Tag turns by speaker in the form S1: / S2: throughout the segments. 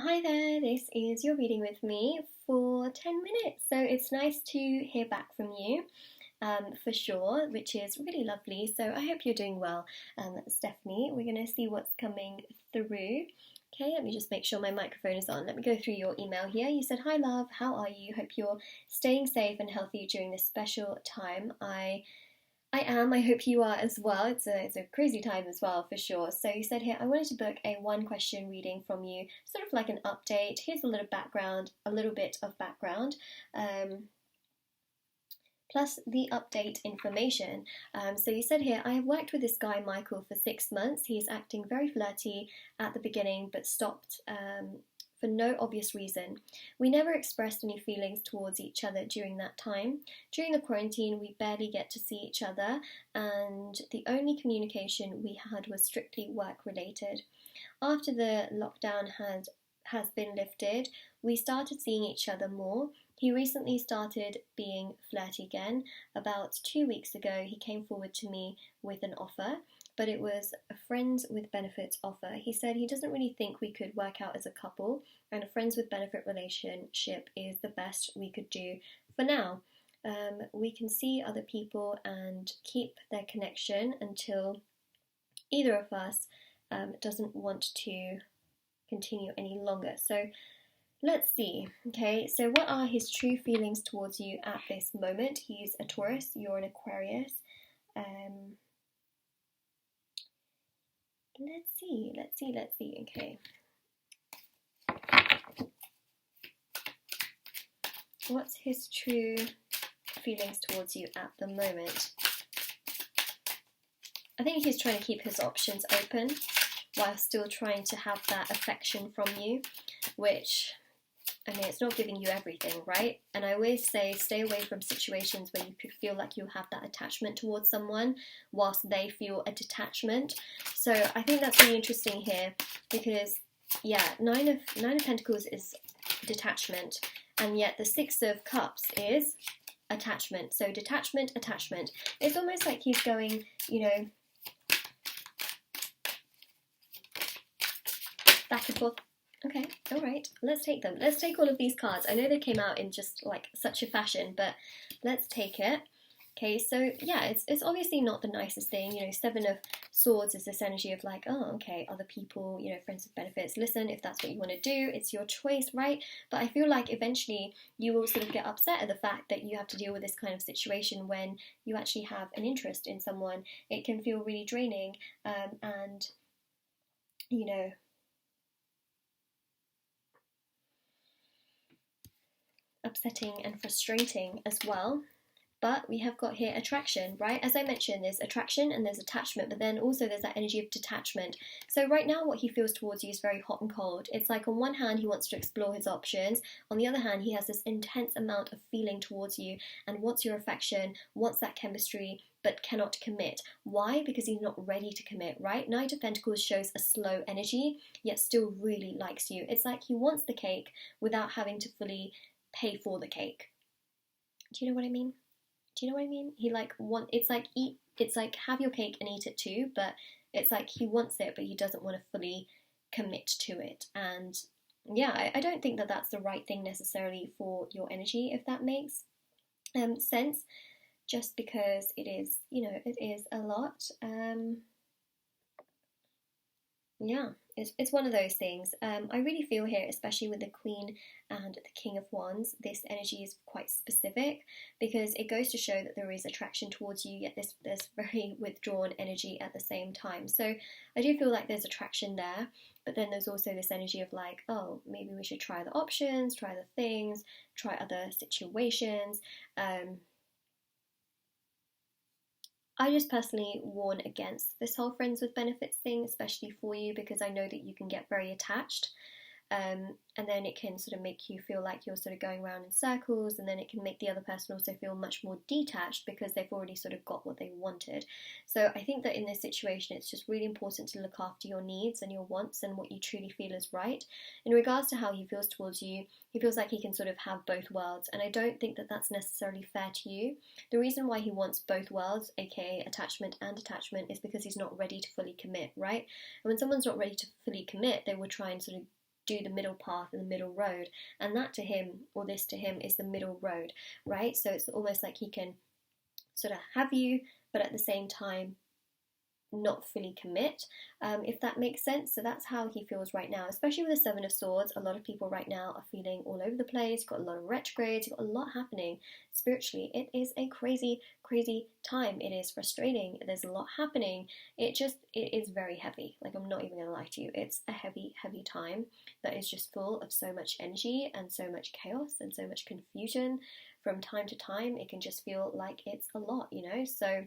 S1: Hi there, this is your reading with me for 10 minutes. So it's nice to hear back from you for sure, which is really lovely. So I hope you're doing well, Stephanie. We're going to see what's coming through. Okay, let me just make sure my microphone is on. Let me go through your email here. You said, "Hi, love, how are you? Hope you're staying safe and healthy during this special time." I am. I hope you are as well. It's a crazy time as well, for sure. So you said here, I wanted to book a one question reading from you, sort of like an update. Here's a little background, a little bit of background, um, plus the update information. So you said here, I have worked with this guy, Michael, for 6 months. He's acting very flirty at the beginning, but stopped for no obvious reason. We never expressed any feelings towards each other during that time. During the quarantine, we barely get to see each other, and the only communication we had was strictly work related. After the lockdown has been lifted, we started seeing each other more. He recently started being flirty again. About 2 weeks ago, he came forward to me with an offer, but it was a friends with benefits offer. He said he doesn't really think we could work out as a couple, and a friends with benefit relationship is the best we could do for now. We can see other people and keep their connection until either of us doesn't want to continue any longer. So let's see. Okay, so what are his true feelings towards you at this moment? He's a Taurus, you're an Aquarius. Um, let's see. Okay. What's his true feelings towards you at the moment? I think he's trying to keep his options open while still trying to have that affection from you, which, I mean, it's not giving you everything, right? And I always say stay away from situations where you feel like you have that attachment towards someone whilst they feel a detachment. So I think that's really interesting here because, yeah, Nine of Pentacles is detachment, and yet the Six of Cups is attachment. So detachment, attachment. It's almost like he's going, back and forth. Okay, all right, let's take them. Let's take all of these cards. I know they came out in just like such a fashion, but let's take it. Okay, so yeah, it's obviously not the nicest thing. Seven of Swords is this energy of like, oh, okay, other people, friends with benefits. Listen, if that's what you want to do, it's your choice, right? But I feel like eventually you will sort of get upset at the fact that you have to deal with this kind of situation when you actually have an interest in someone. It can feel really draining, and you know upsetting and frustrating as well. But we have got here attraction, right? As I mentioned, there's attraction and there's attachment, but then also there's that energy of detachment. So right now what he feels towards you is very hot and cold. It's like on one hand he wants to explore his options, on the other hand he has this intense amount of feeling towards you and wants your affection, wants that chemistry, but cannot commit. Why? Because he's not ready to commit, right? Knight of Pentacles shows a slow energy, yet still really likes you. It's like he wants the cake without having to fully pay for the cake. Do you know what I mean? Do you know what I mean? It's like have your cake and eat it too, but it's like he wants it, but he doesn't want to fully commit to it. And yeah, I don't think that that's the right thing necessarily for your energy, if that makes sense. Just because it is a lot. Yeah, it's one of those things. I really feel here, especially with the Queen and the King of Wands, this energy is quite specific because it goes to show that there is attraction towards you, yet there's very withdrawn energy at the same time. So I do feel like there's attraction there, but then there's also this energy of like, oh, maybe we should try the options, try the things, try other situations. I just personally warn against this whole friends with benefits thing, especially for you, because I know that you can get very attached. And then it can sort of make you feel like you're sort of going around in circles, and then it can make the other person also feel much more detached because they've already sort of got what they wanted. So I think that in this situation it's just really important to look after your needs and your wants and what you truly feel is right. In regards to how he feels towards you, he feels like he can sort of have both worlds, and I don't think that that's necessarily fair to you. The reason why he wants both worlds, aka attachment and detachment, is because he's not ready to fully commit, right? And when someone's not ready to fully commit, they will try and sort of do the middle path and the middle road, and that to him, or this to him, is the middle road, right? So it's almost like he can sort of have you, but at the same time not fully commit, if that makes sense. So that's how he feels right now, especially with the Seven of Swords. A lot of people right now are feeling all over the place. You've got a lot of retrogrades, you've got a lot happening spiritually. It is a crazy time. It is frustrating, there's a lot happening. It is very heavy. Like, I'm not even gonna lie to you, it's a heavy time that is just full of so much energy and so much chaos and so much confusion. From time to time it can just feel like it's a lot, you know. So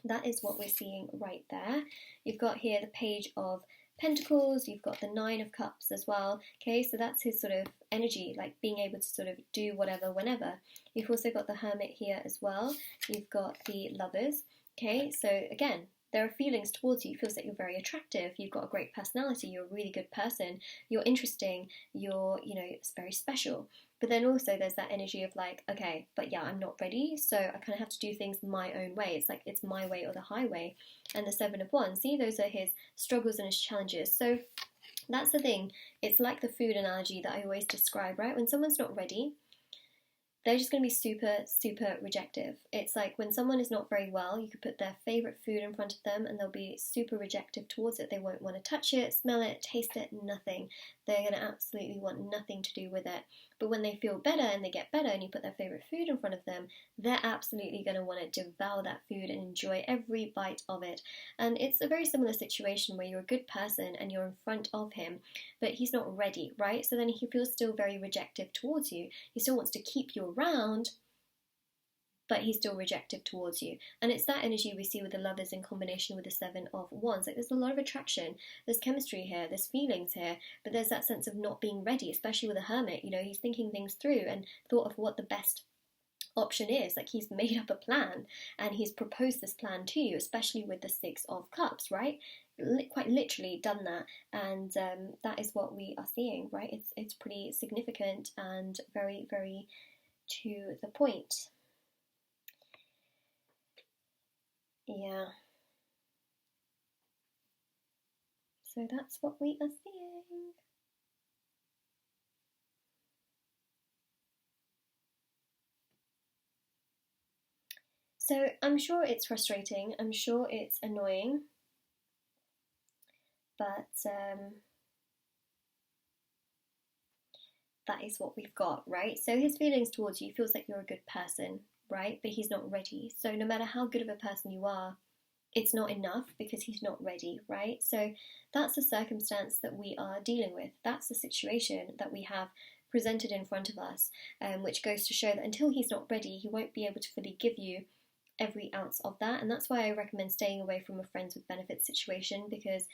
S1: that is what we're seeing right there. You've got here the Page of Pentacles, you've got the Nine of Cups as well, okay, so that's his sort of energy, like being able to sort of do whatever, whenever. You've also got the Hermit here as well, you've got the Lovers, okay, so again, there are feelings towards you. It feels like you're very attractive, you've got a great personality, you're a really good person, you're interesting, you're, you know, it's very special. But then also there's that energy of like, okay, but yeah, I'm not ready, so I kind of have to do things my own way. It's like, it's my way or the highway. And the Seven of Wands, see, those are his struggles and his challenges. So that's the thing. It's like the food analogy that I always describe, right? When someone's not ready, they're just going to be super rejective. It's like when someone is not very well, you could put their favourite food in front of them and they'll be super rejective towards it. They won't want to touch it, smell it, taste it, nothing. They're going to absolutely want nothing to do with it. But when they feel better and they get better and you put their favourite food in front of them, they're absolutely going to want to devour that food and enjoy every bite of it. And it's a very similar situation where you're a good person and you're in front of him, but he's not ready, right? So then he feels still very rejective towards you. He still wants to keep you around, but he's still rejective towards you. And it's that energy we see with the Lovers in combination with the Seven of Wands. Like, there's a lot of attraction, there's chemistry here, there's feelings here, but there's that sense of not being ready, especially with the Hermit. You know, he's thinking things through and thought of what the best option is. Like, he's made up a plan and he's proposed this plan to you, especially with the Six of Cups, right? Quite literally done that, and that is what we are seeing, right? It's pretty significant and very to the point. Yeah. So that's what we are seeing. So I'm sure it's frustrating, I'm sure it's annoying, but that is what we've got, right? So his feelings towards you, feels like you're a good person, right? But he's not ready. So no matter how good of a person you are, it's not enough because he's not ready, right? So that's the circumstance that we are dealing with. That's the situation that we have presented in front of us, which goes to show that until he's not ready, he won't be able to fully give you every ounce of that. And that's why I recommend staying away from a friends with benefits situation, because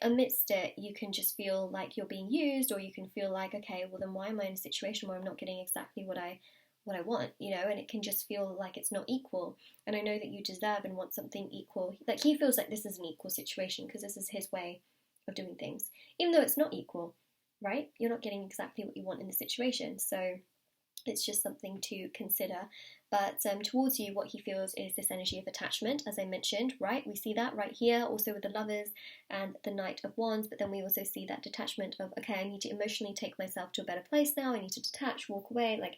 S1: amidst it you can just feel like you're being used, or you can feel like, okay, well then why am I in a situation where I'm not getting exactly what I want, you know, and it can just feel like it's not equal. And I know that you deserve and want something equal. Like, he feels like this is an equal situation because this is his way of doing things, even though it's not equal, right? You're not getting exactly what you want in the situation, so it's just something to consider. But towards you, what he feels is this energy of attachment, as I mentioned, right? We see that right here, also with the Lovers and the Knight of Wands, but then we also see that detachment of, okay, I need to emotionally take myself to a better place now, I need to detach, walk away, like,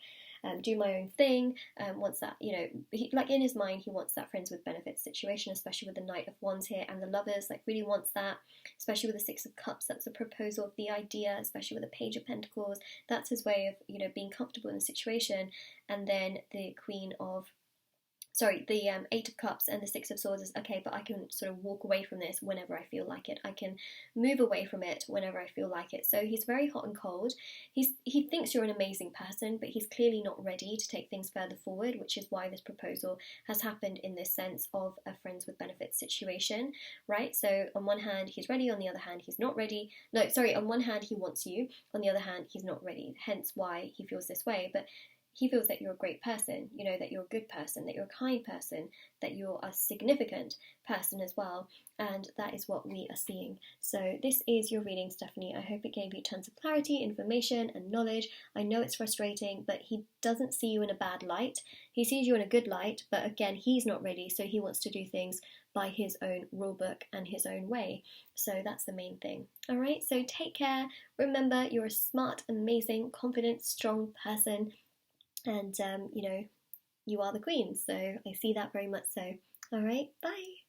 S1: do my own thing. Wants that, you know, like in his mind, he wants that friends with benefits situation, especially with the Knight of Wands here and the Lovers, like really wants that, especially with the Six of Cups. That's a proposal of the idea, especially with the Page of Pentacles. That's his way of, you know, being comfortable in the situation. And then the Eight of Cups and the Six of Swords is, okay, but I can sort of walk away from this whenever I feel like it. I can move away from it whenever I feel like it. So he's very hot and cold. He thinks you're an amazing person, but he's clearly not ready to take things further forward, which is why this proposal has happened in this sense of a friends with benefits situation, right? So on one hand, he's ready, on the other hand, he's not ready. No, sorry, on one hand, he wants you, on the other hand, he's not ready, hence why he feels this way. But he feels that you're a great person, you know, that you're a good person, that you're a kind person, that you're a significant person as well, and that is what we are seeing. So this is your reading, Stephanie. I hope it gave you tons of clarity, information, and knowledge. I know it's frustrating, but he doesn't see you in a bad light. He sees you in a good light, but again, he's not ready, so he wants to do things by his own rule book and his own way. So that's the main thing. All right, so take care. Remember, you're a smart, amazing, confident, strong person, and you know, you are the queen. So I see that very much so. All right, bye.